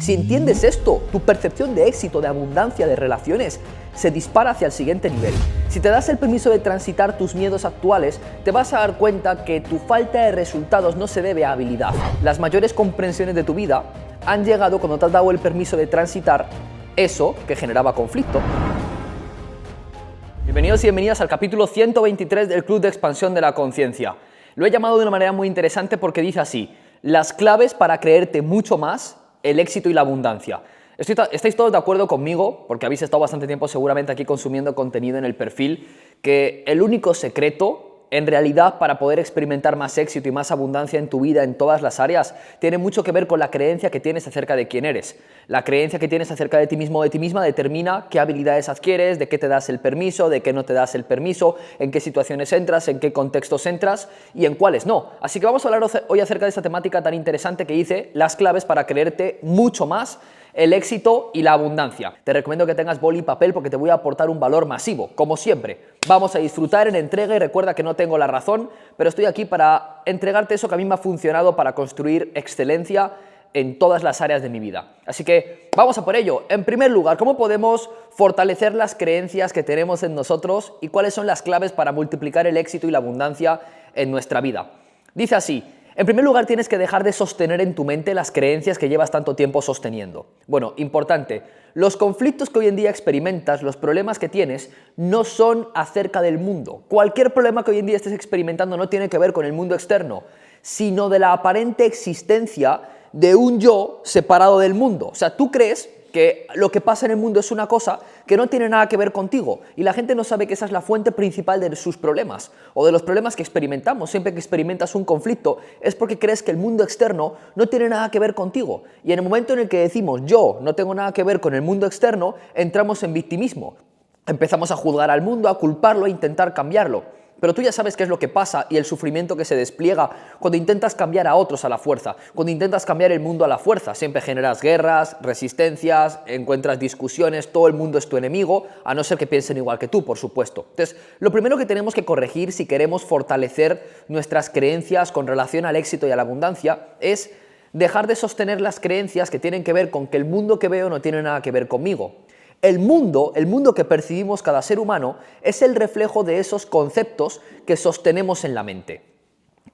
Si entiendes esto, tu percepción de éxito, de abundancia, de relaciones, se dispara hacia el siguiente nivel. Si te das el permiso de transitar tus miedos actuales, te vas a dar cuenta que tu falta de resultados no se debe a habilidad. Las mayores comprensiones de tu vida han llegado cuando te has dado el permiso de transitar eso que generaba conflicto. Bienvenidos y bienvenidas al capítulo 123 del Club de Expansión de la Conciencia. Lo he llamado de una manera muy interesante porque dice así: las claves para creerte mucho más el éxito y la abundancia. ¿Estáis todos de acuerdo conmigo? Porque habéis estado bastante tiempo seguramente aquí consumiendo contenido en el perfil, que el único secreto, en realidad, para poder experimentar más éxito y más abundancia en tu vida, en todas las áreas, tiene mucho que ver con la creencia que tienes acerca de quién eres. La creencia que tienes acerca de ti mismo o de ti misma determina qué habilidades adquieres, de qué te das el permiso, de qué no te das el permiso, en qué situaciones entras, en qué contextos entras y en cuáles no. Así que vamos a hablar hoy acerca de esta temática tan interesante que dice las claves para creerte mucho más el éxito y la abundancia. Te recomiendo que tengas boli y papel porque te voy a aportar un valor masivo, como siempre. Vamos a disfrutar en entrega y recuerda que no tengo la razón, pero estoy aquí para entregarte eso que a mí me ha funcionado para construir excelencia en todas las áreas de mi vida. Así que vamos a por ello. En primer lugar, ¿cómo podemos fortalecer las creencias que tenemos en nosotros y cuáles son las claves para multiplicar el éxito y la abundancia en nuestra vida? Dice así: en primer lugar, tienes que dejar de sostener en tu mente las creencias que llevas tanto tiempo sosteniendo. Bueno, importante, los conflictos que hoy en día experimentas, los problemas que tienes, no son acerca del mundo. Cualquier problema que hoy en día estés experimentando no tiene que ver con el mundo externo, sino de la aparente existencia de un yo separado del mundo. O sea, tú crees que lo que pasa en el mundo es una cosa que no tiene nada que ver contigo y la gente no sabe que esa es la fuente principal de sus problemas o de los problemas que experimentamos. Siempre que experimentas un conflicto es porque crees que el mundo externo no tiene nada que ver contigo y en el momento en el que decimos yo no tengo nada que ver con el mundo externo, entramos en victimismo. Empezamos a juzgar al mundo, a culparlo, a intentar cambiarlo. Pero tú ya sabes qué es lo que pasa y el sufrimiento que se despliega cuando intentas cambiar a otros a la fuerza, cuando intentas cambiar el mundo a la fuerza. Siempre generas guerras, resistencias, encuentras discusiones, todo el mundo es tu enemigo, a no ser que piensen igual que tú, por supuesto. Entonces, lo primero que tenemos que corregir si queremos fortalecer nuestras creencias con relación al éxito y a la abundancia es dejar de sostener las creencias que tienen que ver con que el mundo que veo no tiene nada que ver conmigo. El mundo que percibimos cada ser humano es el reflejo de esos conceptos que sostenemos en la mente.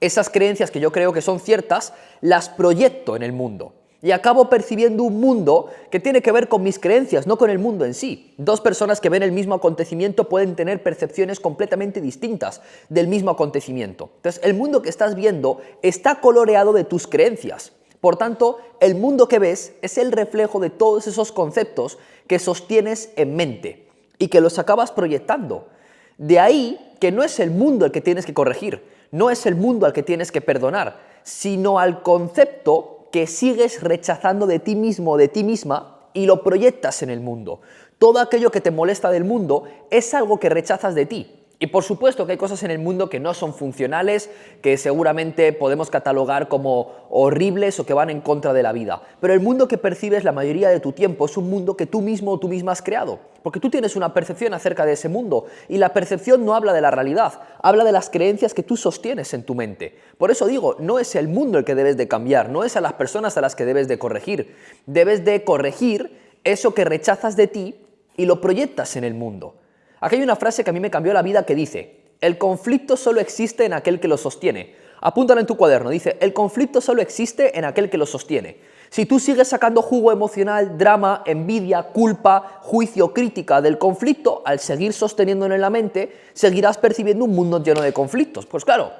Esas creencias que yo creo que son ciertas, las proyecto en el mundo y acabo percibiendo un mundo que tiene que ver con mis creencias, no con el mundo en sí. Dos personas que ven el mismo acontecimiento pueden tener percepciones completamente distintas del mismo acontecimiento. Entonces, el mundo que estás viendo está coloreado de tus creencias. Por tanto, el mundo que ves es el reflejo de todos esos conceptos que sostienes en mente y que los acabas proyectando. De ahí que no es el mundo el que tienes que corregir, no es el mundo al que tienes que perdonar, sino al concepto que sigues rechazando de ti mismo o de ti misma y lo proyectas en el mundo. Todo aquello que te molesta del mundo es algo que rechazas de ti. Y por supuesto que hay cosas en el mundo que no son funcionales, que seguramente podemos catalogar como horribles o que van en contra de la vida. Pero el mundo que percibes la mayoría de tu tiempo es un mundo que tú mismo o tú misma has creado. Porque tú tienes una percepción acerca de ese mundo y la percepción no habla de la realidad, habla de las creencias que tú sostienes en tu mente. Por eso digo, no es el mundo el que debes de cambiar, no es a las personas a las que debes de corregir. Debes de corregir eso que rechazas de ti y lo proyectas en el mundo. Aquí hay una frase que a mí me cambió la vida que dice: el conflicto solo existe en aquel que lo sostiene. Apúntalo en tu cuaderno, dice: el conflicto solo existe en aquel que lo sostiene. Si tú sigues sacando jugo emocional, drama, envidia, culpa, juicio, crítica del conflicto, al seguir sosteniéndolo en la mente, seguirás percibiendo un mundo lleno de conflictos. Pues claro,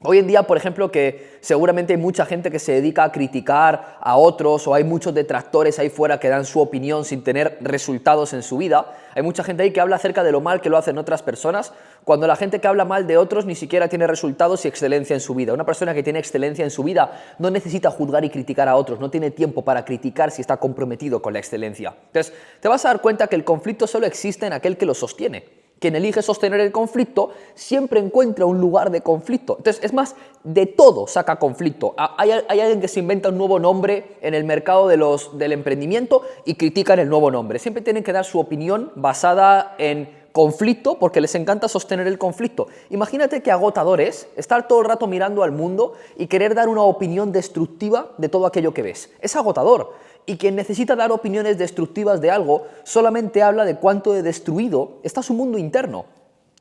hoy en día, por ejemplo, que seguramente hay mucha gente que se dedica a criticar a otros o hay muchos detractores ahí fuera que dan su opinión sin tener resultados en su vida. Hay mucha gente ahí que habla acerca de lo mal que lo hacen otras personas, cuando la gente que habla mal de otros ni siquiera tiene resultados y excelencia en su vida. Una persona que tiene excelencia en su vida no necesita juzgar y criticar a otros, no tiene tiempo para criticar si está comprometido con la excelencia. Entonces, te vas a dar cuenta que el conflicto solo existe en aquel que lo sostiene. Quien elige sostener el conflicto siempre encuentra un lugar de conflicto. Entonces, es más, de todo saca conflicto. Hay alguien que se inventa un nuevo nombre en el mercado del emprendimiento y critican el nuevo nombre. Siempre tienen que dar su opinión basada en conflicto porque les encanta sostener el conflicto. Imagínate qué agotador es estar todo el rato mirando al mundo y querer dar una opinión destructiva de todo aquello que ves. Es agotador. Y quien necesita dar opiniones destructivas de algo solamente habla de cuánto de destruido está su mundo interno.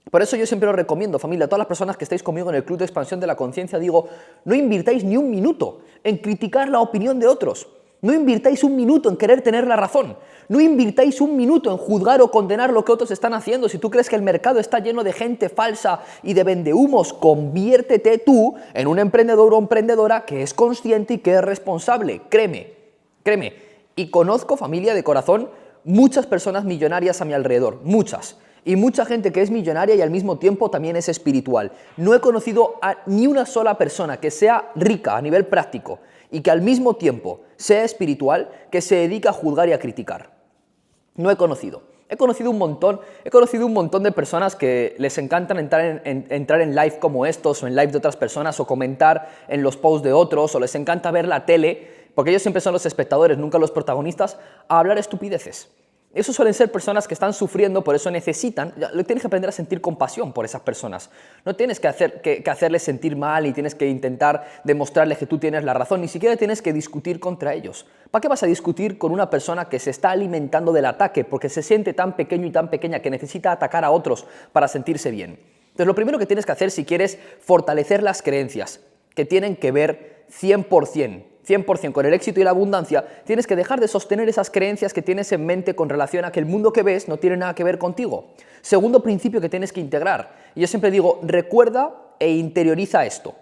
Por eso yo siempre os recomiendo, familia, a todas las personas que estáis conmigo en el Club de Expansión de la Conciencia, digo, no invirtáis ni un minuto en criticar la opinión de otros. No invirtáis un minuto en querer tener la razón. No invirtáis un minuto en juzgar o condenar lo que otros están haciendo. Si tú crees que el mercado está lleno de gente falsa y de vendehumos, conviértete tú en un emprendedor o emprendedora que es consciente y que es responsable. Créeme, créeme. Y conozco, familia, de corazón, muchas personas millonarias a mi alrededor, muchas. Y mucha gente que es millonaria y al mismo tiempo también es espiritual. No he conocido a ni una sola persona que sea rica a nivel práctico y que al mismo tiempo sea espiritual, que se dedica a juzgar y a criticar. No he conocido. He conocido un montón de personas que les encantan entrar en live como estos o en live de otras personas o comentar en los posts de otros o les encanta ver la tele, porque ellos siempre son los espectadores, nunca los protagonistas, a hablar estupideces. Esos suelen ser personas que están sufriendo, por eso necesitan, tienes que aprender a sentir compasión por esas personas. No tienes que hacerles sentir mal y tienes que intentar demostrarles que tú tienes la razón, ni siquiera tienes que discutir contra ellos. ¿Para qué vas a discutir con una persona que se está alimentando del ataque porque se siente tan pequeño y tan pequeña que necesita atacar a otros para sentirse bien? Entonces lo primero que tienes que hacer si quieres fortalecer las creencias que tienen que ver 100% con el éxito y la abundancia, tienes que dejar de sostener esas creencias que tienes en mente con relación a que el mundo que ves no tiene nada que ver contigo. Segundo principio que tienes que integrar, y yo siempre digo, recuerda e interioriza esto.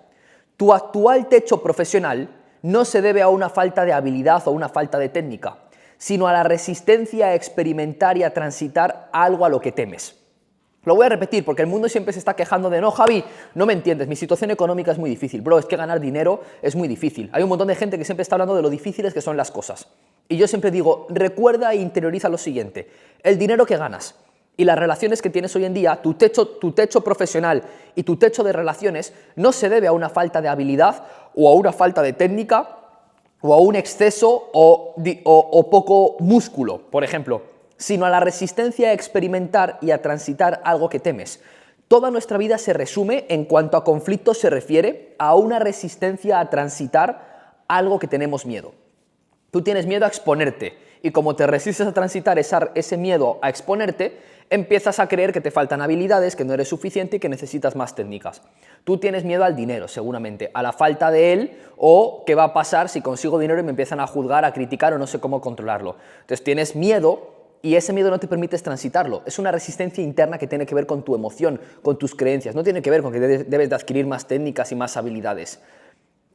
Tu actual techo profesional no se debe a una falta de habilidad o una falta de técnica, sino a la resistencia a experimentar y a transitar algo a lo que temes. Lo voy a repetir porque el mundo siempre se está quejando de no, Javi, no me entiendes, mi situación económica es muy difícil. Bro, es que ganar dinero es muy difícil. Hay un montón de gente que siempre está hablando de lo difíciles que son las cosas. Y yo siempre digo, recuerda e interioriza lo siguiente. El dinero que ganas y las relaciones que tienes hoy en día, tu techo profesional y tu techo de relaciones no se debe a una falta de habilidad o a una falta de técnica o a un exceso o poco músculo, por ejemplo, sino a la resistencia a experimentar y a transitar algo que temes. Toda nuestra vida se resume, en cuanto a conflictos se refiere, a una resistencia a transitar algo que tenemos miedo. Tú tienes miedo a exponerte y como te resistes a transitar ese miedo a exponerte, empiezas a creer que te faltan habilidades, que no eres suficiente y que necesitas más técnicas. Tú tienes miedo al dinero, seguramente, a la falta de él o qué va a pasar si consigo dinero y me empiezan a juzgar, a criticar o no sé cómo controlarlo. Entonces tienes miedo. Y ese miedo no te permites transitarlo. Es una resistencia interna que tiene que ver con tu emoción, con tus creencias. No tiene que ver con que debes de adquirir más técnicas y más habilidades.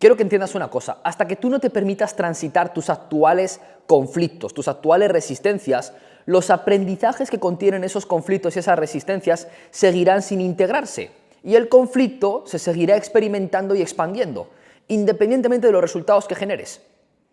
Quiero que entiendas una cosa. Hasta que tú no te permitas transitar tus actuales conflictos, tus actuales resistencias, los aprendizajes que contienen esos conflictos y esas resistencias seguirán sin integrarse. Y el conflicto se seguirá experimentando y expandiendo, independientemente de los resultados que generes.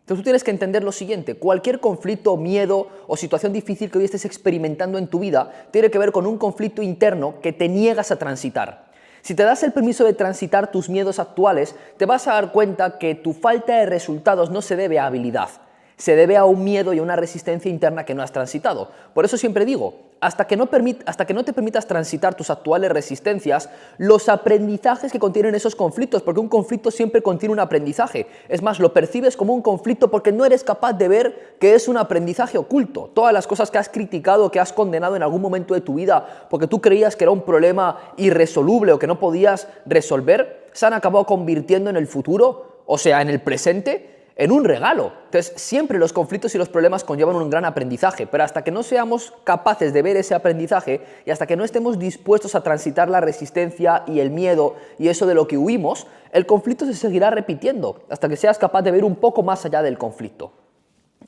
Entonces tú tienes que entender lo siguiente, cualquier conflicto, miedo o situación difícil que hoy estés experimentando en tu vida tiene que ver con un conflicto interno que te niegas a transitar. Si te das el permiso de transitar tus miedos actuales, te vas a dar cuenta que tu falta de resultados no se debe a habilidad, se debe a un miedo y a una resistencia interna que no has transitado. Por eso siempre digo, hasta que no te permitas transitar tus actuales resistencias, los aprendizajes que contienen esos conflictos, porque un conflicto siempre contiene un aprendizaje. Es más, lo percibes como un conflicto porque no eres capaz de ver que es un aprendizaje oculto. Todas las cosas que has criticado, que has condenado en algún momento de tu vida, porque tú creías que era un problema irresoluble o que no podías resolver, se han acabado convirtiendo en el futuro, o sea, en el presente, en un regalo. Entonces, siempre los conflictos y los problemas conllevan un gran aprendizaje, pero hasta que no seamos capaces de ver ese aprendizaje y hasta que no estemos dispuestos a transitar la resistencia y el miedo y eso de lo que huimos, el conflicto se seguirá repitiendo hasta que seas capaz de ver un poco más allá del conflicto.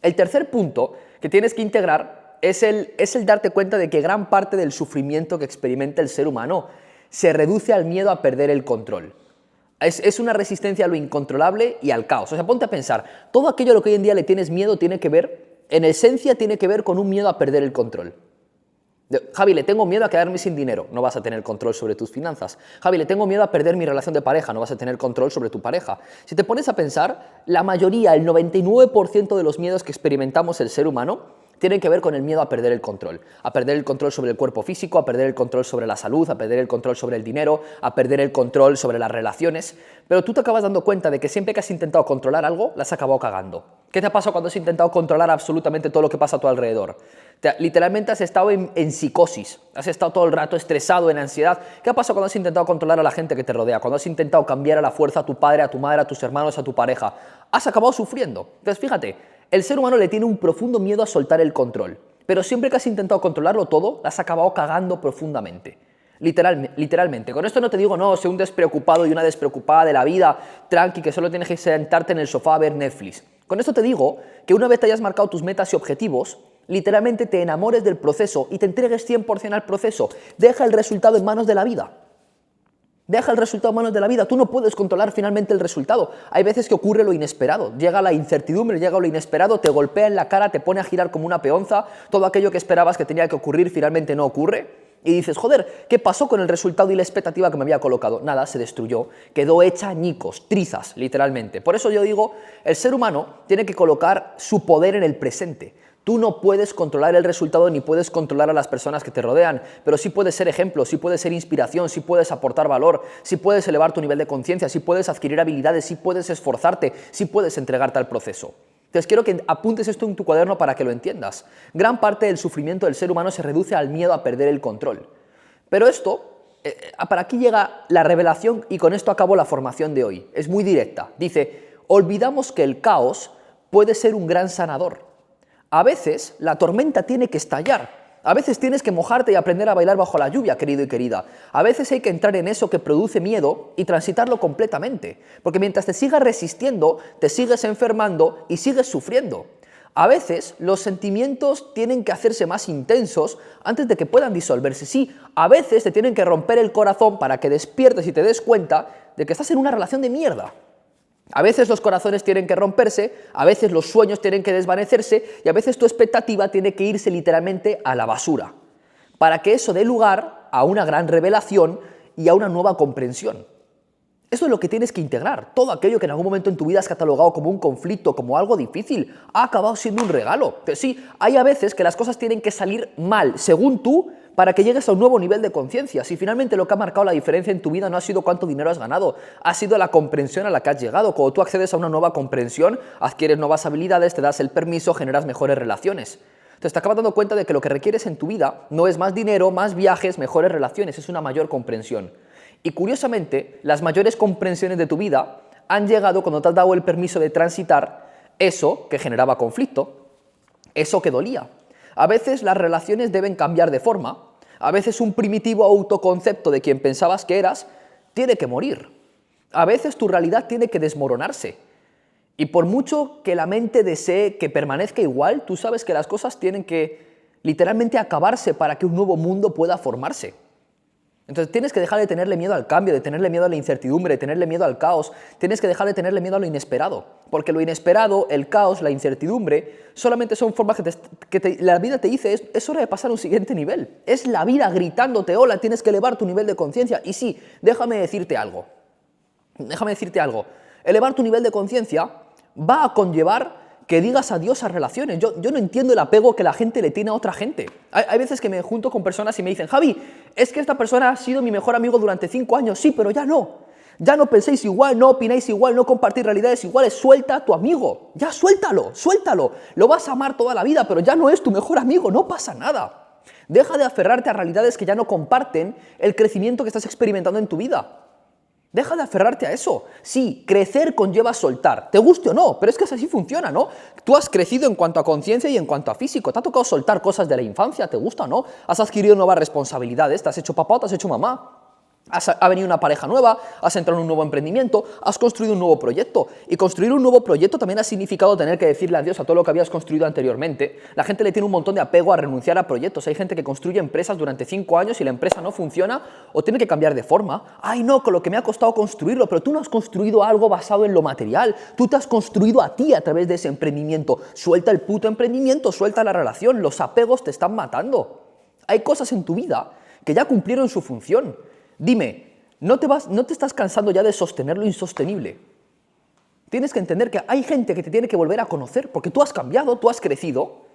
El tercer punto que tienes que integrar es el darte cuenta de que gran parte del sufrimiento que experimenta el ser humano se reduce al miedo a perder el control. Es una resistencia a lo incontrolable y al caos. O sea, ponte a pensar, todo aquello a lo que hoy en día le tienes miedo tiene que ver, en esencia tiene que ver con un miedo a perder el control. Javi, le tengo miedo a quedarme sin dinero, no vas a tener control sobre tus finanzas. Javi, le tengo miedo a perder mi relación de pareja, no vas a tener control sobre tu pareja. Si te pones a pensar, la mayoría, el 99% de los miedos que experimentamos el ser humano tienen que ver con el miedo a perder el control. A perder el control sobre el cuerpo físico, a perder el control sobre la salud, a perder el control sobre el dinero, a perder el control sobre las relaciones. Pero tú te acabas dando cuenta de que siempre que has intentado controlar algo, la has acabado cagando. ¿Qué te ha pasado cuando has intentado controlar absolutamente todo lo que pasa a tu alrededor? Literalmente has estado en psicosis, has estado todo el rato estresado, en ansiedad. ¿Qué ha pasado cuando has intentado controlar a la gente que te rodea? Cuando has intentado cambiar a la fuerza a tu padre, a tu madre, a tus hermanos, a tu pareja. Has acabado sufriendo. Entonces fíjate, el ser humano le tiene un profundo miedo a soltar el control, pero siempre que has intentado controlarlo todo, la has acabado cagando profundamente. Literalmente. Con esto no te digo, no, sé un despreocupado y una despreocupada de la vida, tranqui, que solo tienes que sentarte en el sofá a ver Netflix. Con esto te digo que una vez te hayas marcado tus metas y objetivos, literalmente te enamores del proceso y te entregues 100% al proceso. Deja el resultado en manos de la vida. Deja el resultado en manos de la vida. Tú no puedes controlar finalmente el resultado. Hay veces que ocurre lo inesperado. Llega la incertidumbre, llega lo inesperado, te golpea en la cara, te pone a girar como una peonza. Todo aquello que esperabas que tenía que ocurrir finalmente no ocurre. Y dices, joder, ¿qué pasó con el resultado y la expectativa que me había colocado? Nada, se destruyó. Quedó hecha añicos, trizas, literalmente. Por eso yo digo, el ser humano tiene que colocar su poder en el presente. Tú no puedes controlar el resultado ni puedes controlar a las personas que te rodean, pero sí puedes ser ejemplo, sí puedes ser inspiración, sí puedes aportar valor, sí puedes elevar tu nivel de conciencia, sí puedes adquirir habilidades, sí puedes esforzarte, sí puedes entregarte al proceso. Entonces quiero que apuntes esto en tu cuaderno para que lo entiendas. Gran parte del sufrimiento del ser humano se reduce al miedo a perder el control. Pero esto, para aquí llega la revelación y con esto acabo la formación de hoy. Es muy directa. Dice, olvidamos que el caos puede ser un gran sanador. A veces la tormenta tiene que estallar. A veces tienes que mojarte y aprender a bailar bajo la lluvia, querido y querida. A veces hay que entrar en eso que produce miedo y transitarlo completamente. Porque mientras te sigas resistiendo, te sigues enfermando y sigues sufriendo. A veces los sentimientos tienen que hacerse más intensos antes de que puedan disolverse. Sí, a veces te tienen que romper el corazón para que despiertes y te des cuenta de que estás en una relación de mierda. A veces los corazones tienen que romperse, a veces los sueños tienen que desvanecerse y a veces tu expectativa tiene que irse literalmente a la basura, para que eso dé lugar a una gran revelación y a una nueva comprensión. Eso es lo que tienes que integrar. Todo aquello que en algún momento en tu vida has catalogado como un conflicto, como algo difícil, ha acabado siendo un regalo. Pero sí, hay a veces que las cosas tienen que salir mal, según tú, para que llegues a un nuevo nivel de conciencia. Si finalmente lo que ha marcado la diferencia en tu vida no ha sido cuánto dinero has ganado, ha sido la comprensión a la que has llegado. Cuando tú accedes a una nueva comprensión, adquieres nuevas habilidades, te das el permiso, generas mejores relaciones. Entonces te acabas dando cuenta de que lo que requieres en tu vida no es más dinero, más viajes, mejores relaciones, es una mayor comprensión. Y curiosamente, las mayores comprensiones de tu vida han llegado cuando te has dado el permiso de transitar eso que generaba conflicto, eso que dolía. A veces las relaciones deben cambiar de forma, a veces un primitivo autoconcepto de quien pensabas que eras tiene que morir. A veces tu realidad tiene que desmoronarse. Y por mucho que la mente desee que permanezca igual, tú sabes que las cosas tienen que literalmente acabarse para que un nuevo mundo pueda formarse. Entonces tienes que dejar de tenerle miedo al cambio, de tenerle miedo a la incertidumbre, de tenerle miedo al caos. Tienes que dejar de tenerle miedo a lo inesperado. Porque lo inesperado, el caos, la incertidumbre, solamente son formas que la vida te dice, es hora de pasar a un siguiente nivel. Es la vida gritándote, hola, tienes que elevar tu nivel de conciencia. Y sí, déjame decirte algo. Elevar tu nivel de conciencia va a conllevar que digas adiós a relaciones. Yo no entiendo el apego que la gente le tiene a otra gente. Hay veces que me junto con personas y me dicen, Javi, es que esta persona ha sido mi mejor amigo durante 5 años. Sí, pero ya no. Ya no penséis igual, no opináis igual, no compartís realidades iguales. Suelta a tu amigo. Ya suéltalo. Lo vas a amar toda la vida, pero ya no es tu mejor amigo. No pasa nada. Deja de aferrarte a realidades que ya no comparten el crecimiento que estás experimentando en tu vida. Deja de aferrarte a eso. Sí, crecer conlleva soltar, te guste o no, pero es que así funciona, ¿no? Tú has crecido en cuanto a conciencia y en cuanto a físico, te ha tocado soltar cosas de la infancia, ¿te gusta o no? Has adquirido nuevas responsabilidades, te has hecho papá o te has hecho mamá. Ha venido una pareja nueva, has entrado en un nuevo emprendimiento, has construido un nuevo proyecto. Y construir un nuevo proyecto también ha significado tener que decirle adiós a todo lo que habías construido anteriormente. La gente le tiene un montón de apego a renunciar a proyectos. Hay gente que construye empresas durante 5 años y la empresa no funciona o tiene que cambiar de forma. Ay, no, con lo que me ha costado construirlo, pero tú no has construido algo basado en lo material. Tú te has construido a ti a través de ese emprendimiento. Suelta el puto emprendimiento, suelta la relación. Los apegos te están matando. Hay cosas en tu vida que ya cumplieron su función. Dime, ¿no te estás cansando ya de sostener lo insostenible? Tienes que entender que hay gente que te tiene que volver a conocer porque tú has cambiado, tú has crecido.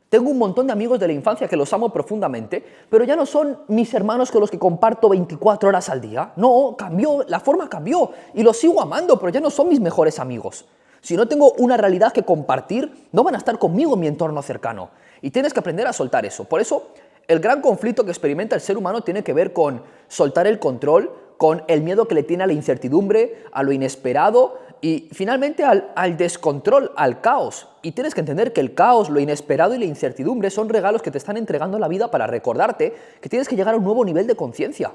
Tengo un montón de amigos de la infancia que los amo profundamente, pero ya no son mis hermanos con los que comparto 24 horas al día. No, cambió, la forma cambió y los sigo amando, pero ya no son mis mejores amigos. Si no tengo una realidad que compartir, no van a estar conmigo en mi entorno cercano. Y tienes que aprender a soltar eso. Por eso, el gran conflicto que experimenta el ser humano tiene que ver con soltar el control, con el miedo que le tiene a la incertidumbre, a lo inesperado y finalmente al descontrol, al caos. Y tienes que entender que el caos, lo inesperado y la incertidumbre son regalos que te están entregando la vida para recordarte que tienes que llegar a un nuevo nivel de conciencia.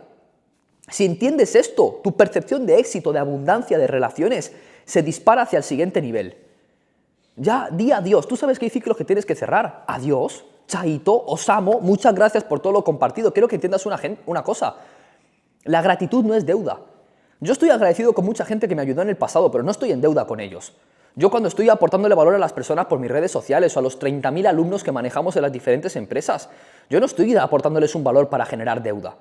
Si entiendes esto, tu percepción de éxito, de abundancia, de relaciones, se dispara hacia el siguiente nivel. Ya, di adiós. Tú sabes que hay ciclos que tienes que cerrar. Adiós, chaito, os amo, muchas gracias por todo lo compartido. Quiero que entiendas una cosa. La gratitud no es deuda. Yo estoy agradecido con mucha gente que me ayudó en el pasado, pero no estoy en deuda con ellos. Yo cuando estoy aportándole valor a las personas por mis redes sociales o a los 30.000 alumnos que manejamos en las diferentes empresas, yo no estoy aportándoles un valor para generar deuda.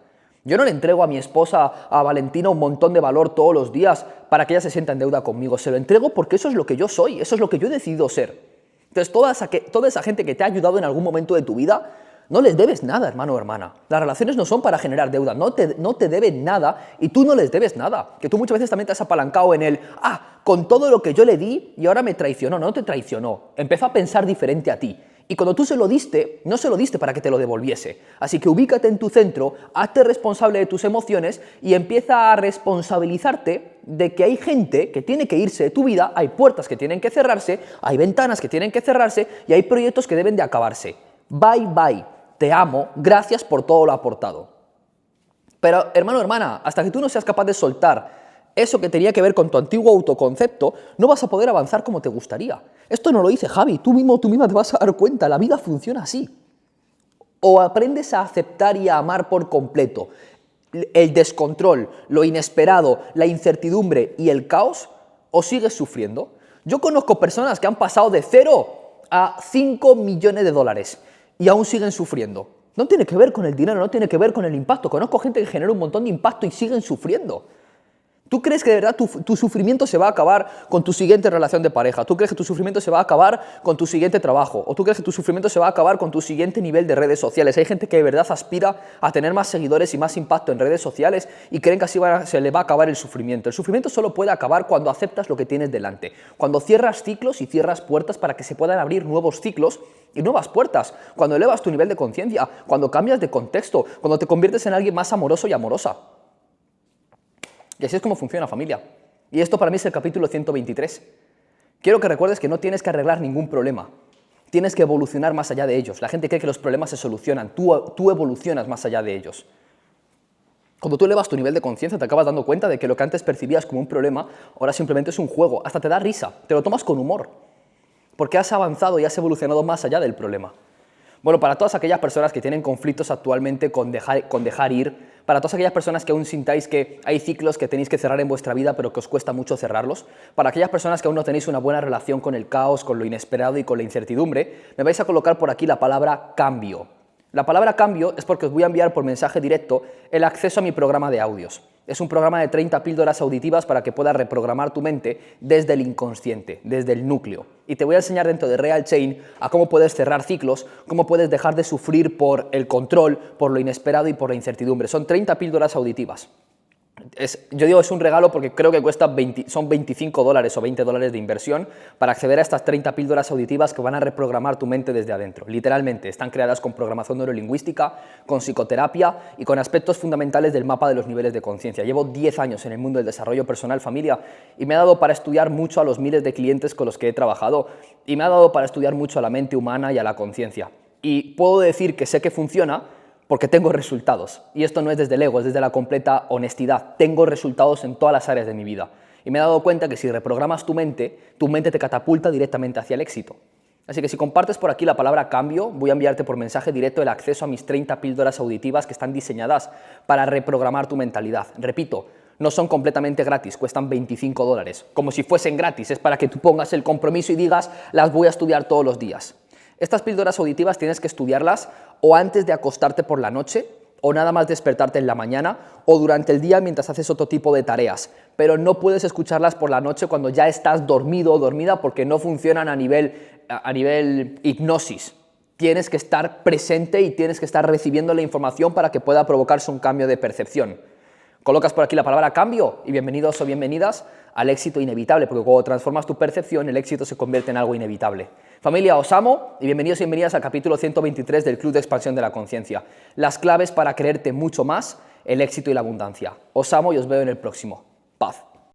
Yo no le entrego a mi esposa, a Valentina, un montón de valor todos los días para que ella se sienta en deuda conmigo. Se lo entrego porque eso es lo que yo soy, eso es lo que yo he decidido ser. Entonces, toda esa gente que te ha ayudado en algún momento de tu vida, no les debes nada, hermano o hermana. Las relaciones no son para generar deuda, no te deben nada y tú no les debes nada. Que tú muchas veces también te has apalancado en el, con todo lo que yo le di y ahora me traicionó. No te traicionó, empezó a pensar diferente a ti. Y cuando tú se lo diste, no se lo diste para que te lo devolviese. Así que ubícate en tu centro, hazte responsable de tus emociones y empieza a responsabilizarte de que hay gente que tiene que irse de tu vida, hay puertas que tienen que cerrarse, hay ventanas que tienen que cerrarse y hay proyectos que deben de acabarse. Bye, bye. Te amo, gracias por todo lo aportado. Pero, hermano, hermana, hasta que tú no seas capaz de soltar eso que tenía que ver con tu antiguo autoconcepto, no vas a poder avanzar como te gustaría. Esto no lo dice Javi, tú misma te vas a dar cuenta, la vida funciona así. O aprendes a aceptar y a amar por completo el descontrol, lo inesperado, la incertidumbre y el caos, o sigues sufriendo. Yo conozco personas que han pasado de 0 a 5 millones de dólares y aún siguen sufriendo. No tiene que ver con el dinero, no tiene que ver con el impacto. Conozco gente que genera un montón de impacto y siguen sufriendo. ¿Tú crees que de verdad tu sufrimiento se va a acabar con tu siguiente relación de pareja? ¿Tú crees que tu sufrimiento se va a acabar con tu siguiente trabajo? ¿O tú crees que tu sufrimiento se va a acabar con tu siguiente nivel de redes sociales? Hay gente que de verdad aspira a tener más seguidores y más impacto en redes sociales y creen que así se le va a acabar el sufrimiento. El sufrimiento solo puede acabar cuando aceptas lo que tienes delante, cuando cierras ciclos y cierras puertas para que se puedan abrir nuevos ciclos y nuevas puertas, cuando elevas tu nivel de conciencia, cuando cambias de contexto, cuando te conviertes en alguien más amoroso y amorosa. Y así es como funciona, familia. Y esto para mí es el capítulo 123. Quiero que recuerdes que no tienes que arreglar ningún problema. Tienes que evolucionar más allá de ellos. La gente cree que los problemas se solucionan. Tú evolucionas más allá de ellos. Cuando tú elevas tu nivel de conciencia, te acabas dando cuenta de que lo que antes percibías como un problema, ahora simplemente es un juego. Hasta te da risa. Te lo tomas con humor. Porque has avanzado y has evolucionado más allá del problema. Bueno, para todas aquellas personas que tienen conflictos actualmente con dejar ir, para todas aquellas personas que aún sintáis que hay ciclos que tenéis que cerrar en vuestra vida pero que os cuesta mucho cerrarlos, para aquellas personas que aún no tenéis una buena relación con el caos, con lo inesperado y con la incertidumbre, me vais a colocar por aquí la palabra cambio. La palabra cambio es porque os voy a enviar por mensaje directo el acceso a mi programa de audios. Es un programa de 30 píldoras auditivas para que puedas reprogramar tu mente desde el inconsciente, desde el núcleo. Y te voy a enseñar dentro de Real Chain a cómo puedes cerrar ciclos, cómo puedes dejar de sufrir por el control, por lo inesperado y por la incertidumbre. Son 30 píldoras auditivas. Yo digo es un regalo porque creo que son $25 o $20 de inversión para acceder a estas 30 píldoras auditivas que van a reprogramar tu mente desde adentro. Literalmente, están creadas con programación neurolingüística, con psicoterapia y con aspectos fundamentales del mapa de los niveles de conciencia. Llevo 10 años en el mundo del desarrollo personal, familia, y me ha dado para estudiar mucho a los miles de clientes con los que he trabajado y me ha dado para estudiar mucho a la mente humana y a la conciencia. Y puedo decir que sé que funciona porque tengo resultados. Y esto no es desde el ego, es desde la completa honestidad. Tengo resultados en todas las áreas de mi vida. Y me he dado cuenta que si reprogramas tu mente te catapulta directamente hacia el éxito. Así que si compartes por aquí la palabra cambio, voy a enviarte por mensaje directo el acceso a mis 30 píldoras auditivas que están diseñadas para reprogramar tu mentalidad. Repito, no son completamente gratis, cuestan $25. Como si fuesen gratis, es para que tú pongas el compromiso y digas, las voy a estudiar todos los días. Estas píldoras auditivas tienes que estudiarlas o antes de acostarte por la noche, o nada más despertarte en la mañana, o durante el día mientras haces otro tipo de tareas. Pero no puedes escucharlas por la noche cuando ya estás dormido o dormida porque no funcionan a nivel hipnosis. tienes que estar presente y tienes que estar recibiendo la información para que pueda provocarse un cambio de percepción. Colocas por aquí la palabra cambio y bienvenidos o bienvenidas al éxito inevitable, porque cuando transformas tu percepción, el éxito se convierte en algo inevitable. Familia, os amo y bienvenidos y bienvenidas al capítulo 123 del Club de Expansión de la Conciencia. Las claves para creerte mucho más, el éxito y la abundancia. Os amo y os veo en el próximo. Paz.